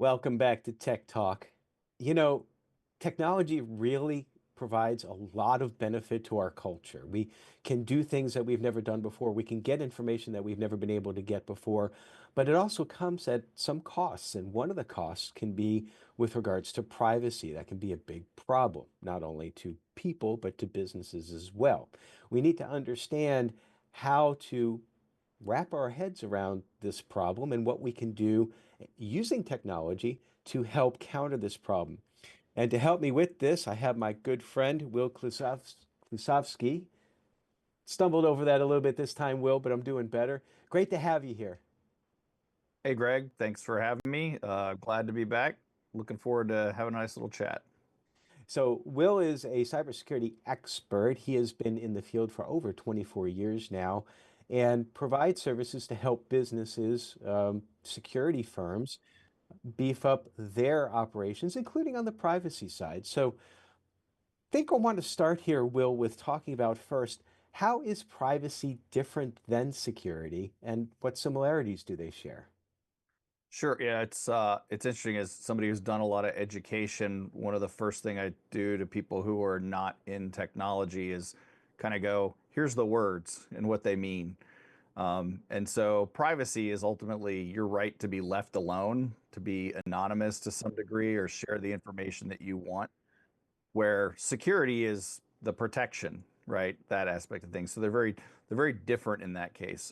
Welcome back to Tech Talk. You know, Technology really provides a lot of benefit to our culture. We can do things that we've never done before. We can get information that we've never been able to get before, but it also comes at some costs. And one of the costs can be with regards to privacy. That can be a big problem, not only to people, but to businesses as well. We need to understand how to wrap our heads around this problem and what we can do using technology to help counter this problem. And to help me with this, I have my good friend, Will Klusovsky. Stumbled over that a little bit this time, Will, but I'm doing better. Great to have you here. Hey Greg, thanks for having me. Glad to be back. Looking forward to having a nice little chat. So, Will is a cybersecurity expert. He has been in the field for over 24 years now and provides services to help businesses, security firms, beef up their operations, including on the privacy side. So, think I want to start here, Will, with talking about first, how is privacy different than security and what similarities do they share? Sure, yeah, it's interesting as somebody who's done a lot of education, one of the first thing I do to people who are not in technology is kind of go, here's the words and what they mean. And so privacy is ultimately your right to be left alone, to be anonymous to some degree, or share the information that you want, where security is the protection, right? That aspect of things. So they're very different in that case.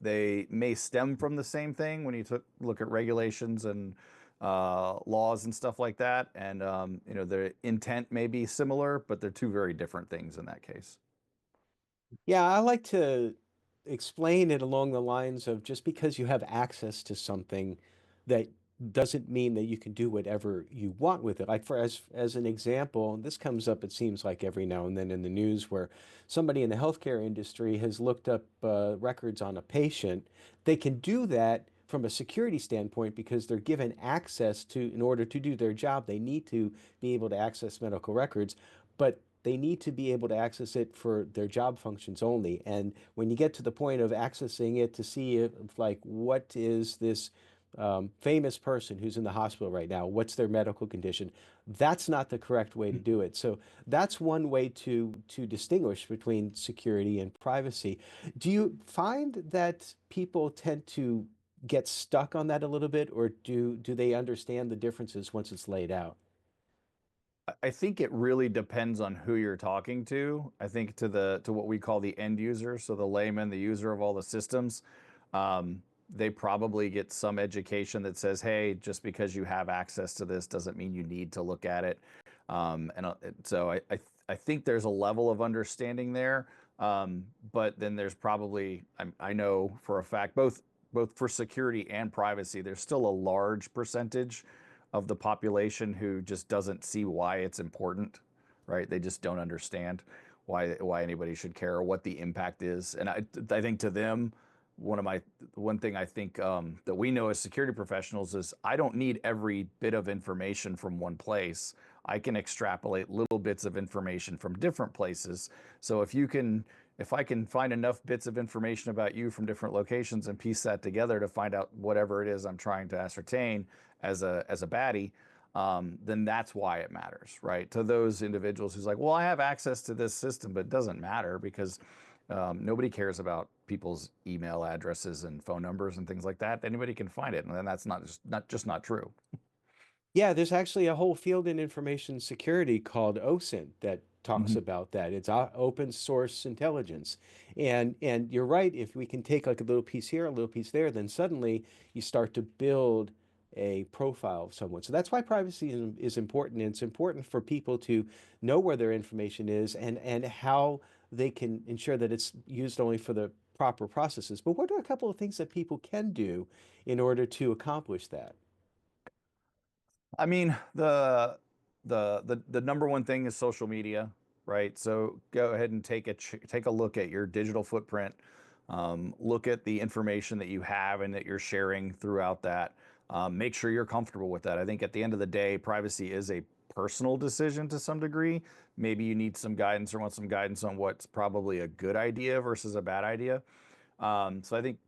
They may stem from the same thing when you look at regulations and laws and stuff like that. And the intent may be similar, but they're two very different things in that case. Yeah, I like to explain it along the lines of just because you have access to something that doesn't mean that you can do whatever you want with it. Like for as an example, and this comes up, it seems like every now and then in the news where somebody in the healthcare industry has looked up records on a patient. They can do that from a security standpoint because they're given access to, in order to do their job, they need to be able to access medical records. But they need to be able to access it for their job functions only. And when you get to the point of accessing it to see if, like, what is this famous person who's in the hospital right now? What's their medical condition? That's not the correct way to do it. So that's one way to distinguish between security and privacy. Do you find that people tend to get stuck on that a little bit, or do they understand the differences once it's laid out? I think it really depends on who you're talking to. I think to what we call the end user, so the layman, the user of all the systems, they probably get some education that says, "Hey, just because you have access to this doesn't mean you need to look at it." So I think there's a level of understanding there, but then there's probably I know for a fact both for security and privacy, there's still a large percentage of the population who just doesn't see why it's important, right? They just don't understand why anybody should care or what the impact is. And I think to them, one thing I think that we know as security professionals is I don't need every bit of information from one place. I can extrapolate little bits of information from different places. So if I can find enough bits of information about you from different locations and piece that together to find out whatever it is I'm trying to ascertain as a baddie, then that's why it matters, right? To those individuals who's like, well, I have access to this system, but it doesn't matter because nobody cares about people's email addresses and phone numbers and things like that. Anybody can find it, and then that's not true. Yeah, there's actually a whole field in information security called OSINT that talks Mhm. about that. It's open source intelligence. And you're right, if we can take like a little piece here, a little piece there, then suddenly you start to build a profile of someone. So that's why privacy is important. And it's important for people to know where their information is and how they can ensure that it's used only for the proper processes. But what are a couple of things that people can do in order to accomplish that? I mean, the number one thing is social media, right? So go ahead and take a look at your digital footprint. Look at the information that you have and that you're sharing throughout that. Make sure you're comfortable with that. I think at the end of the day, privacy is a personal decision to some degree. Maybe you need some guidance or want some guidance on what's probably a good idea versus a bad idea. So I think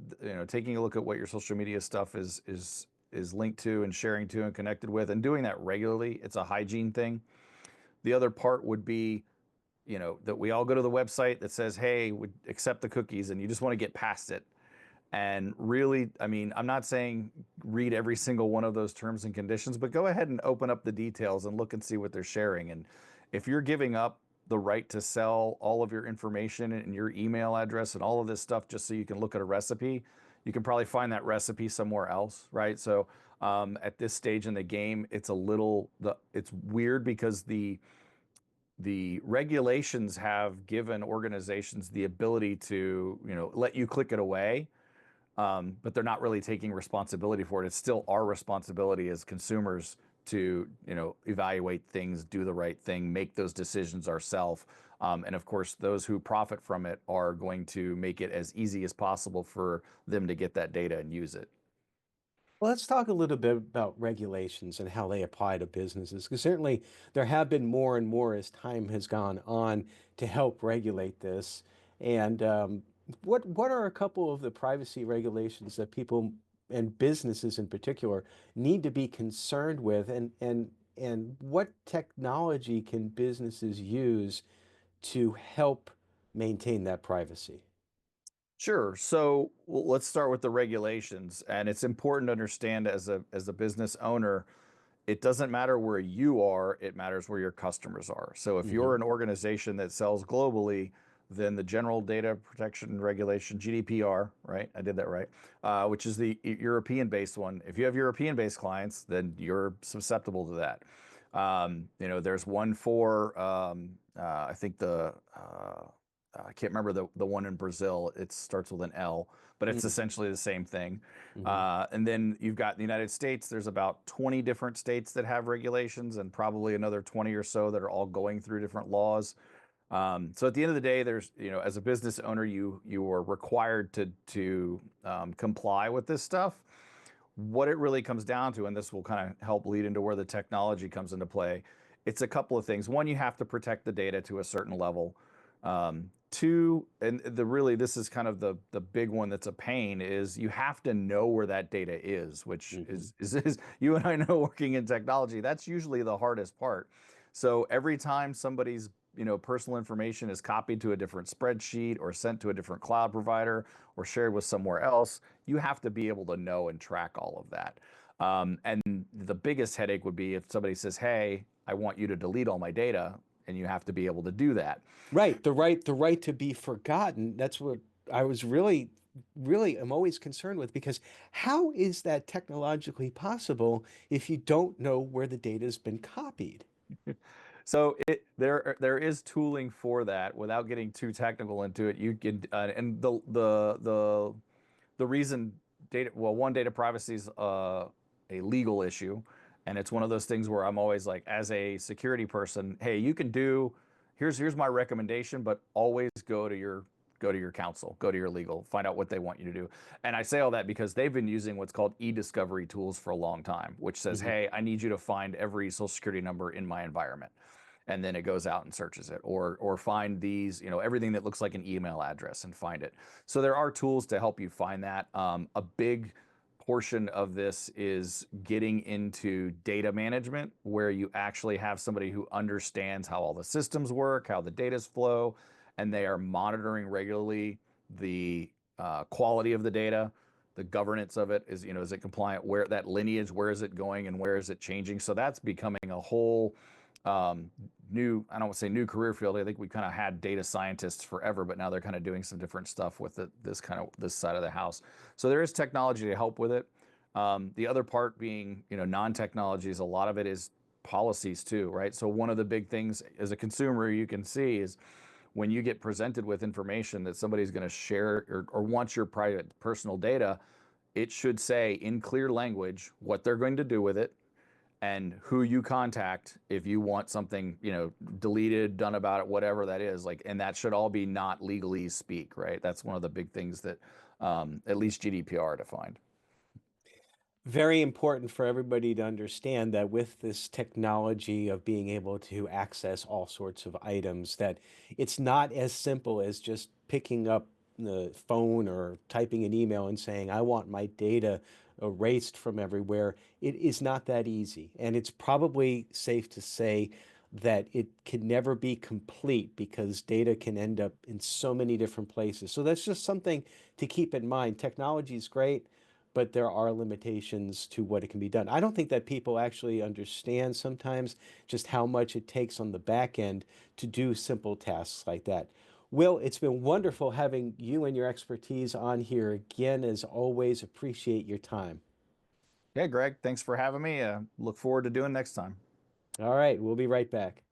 taking a look at what your social media stuff is is linked to and sharing to and connected with, and doing that regularly. It's a hygiene thing. The other part would be, that we all go to the website that says, hey, we accept the cookies, and you just want to get past it. And really, I mean, I'm not saying read every single one of those terms and conditions, but go ahead and open up the details and look and see what they're sharing. And if you're giving up the right to sell all of your information and your email address and all of this stuff just so you can look at a recipe, you can probably find that recipe somewhere else, right? So at this stage in the game, it's it's weird because the regulations have given organizations the ability to, let you click it away, but they're not really taking responsibility for it. It's still our responsibility as consumers to, evaluate things, do the right thing, make those decisions ourselves. And of course, those who profit from it are going to make it as easy as possible for them to get that data and use it. Well, let's talk a little bit about regulations and how they apply to businesses, because certainly there have been more and more as time has gone on to help regulate this. And what are a couple of the privacy regulations that people and businesses in particular need to be concerned with, and what technology can businesses use to help maintain that privacy? Sure. So let's start with the regulations. And it's important to understand as a business owner, it doesn't matter where you are, it matters where your customers are. So if you're Hmm. an organization that sells globally, then the General Data Protection Regulation, GDPR, right? I did that right, which is the European-based one. If you have European-based clients, then you're susceptible to that. There's one for, I think I can't remember the one in Brazil. It starts with an L, but it's essentially the same thing. Hmm. And then you've got the United States. There's about 20 different states that have regulations, and probably another 20 or so that are all going through different laws. So at the end of the day, there's, as a business owner, you are required to comply with this stuff. What it really comes down to, and this will kind of help lead into where the technology comes into play, it's a couple of things. One, you have to protect the data to a certain level. Two, and this is kind of the big one that's a pain, is you have to know where that data is, which Hmm. is you and I know, working in technology, that's usually the hardest part. So every time somebody's personal information is copied to a different spreadsheet or sent to a different cloud provider or shared with somewhere else, you have to be able to know and track all of that. And the biggest headache would be if somebody says, hey, I want you to delete all my data, and you have to be able to do that. Right, the right to be forgotten. That's what I was really am always concerned with, because how is that technologically possible if you don't know where the data has been copied? So there is tooling for that. Without getting too technical into it, you can and the reason data privacy is a legal issue, and it's one of those things where I'm always like, as a security person, hey, you can do, here's my recommendation, but always go to your counsel, go to your legal, find out what they want you to do. And I say all that because they've been using what's called e-discovery tools for a long time, which says, Hmm. hey, I need you to find every social security number in my environment. And then it goes out and searches it, or find these, everything that looks like an email address, and find it. So there are tools to help you find that. A big portion of this is getting into data management, where you actually have somebody who understands how all the systems work, how the data's flow, and they are monitoring regularly the quality of the data, the governance of it. Is it compliant? Where that lineage, where is it going, and where is it changing? So that's becoming a whole new, I don't want to say new career field. I think we kind of had data scientists forever, but now they're kind of doing some different stuff with this side of the house. So there is technology to help with it. The other part being, non-technologies, a lot of it is policies too, right? So one of the big things as a consumer you can see is, when you get presented with information that somebody's going to share, or wants your private personal data, it should say in clear language what they're going to do with it, and who you contact if you want something, deleted, done about it, whatever that is. Like, and that should all be not legalese speak, right? That's one of the big things that at least GDPR defined. Very important for everybody to understand that with this technology of being able to access all sorts of items, that it's not as simple as just picking up the phone or typing an email and saying, I want my data erased from everywhere. It is not that easy. And it's probably safe to say that it can never be complete because data can end up in so many different places. So that's just something to keep in mind. Technology is great, but there are limitations to what it can be done. I don't think that people actually understand sometimes just how much it takes on the back end to do simple tasks like that. Will, it's been wonderful having you and your expertise on here again. As always, appreciate your time. Yeah, Greg, thanks for having me. Look forward to doing next time. All right, we'll be right back.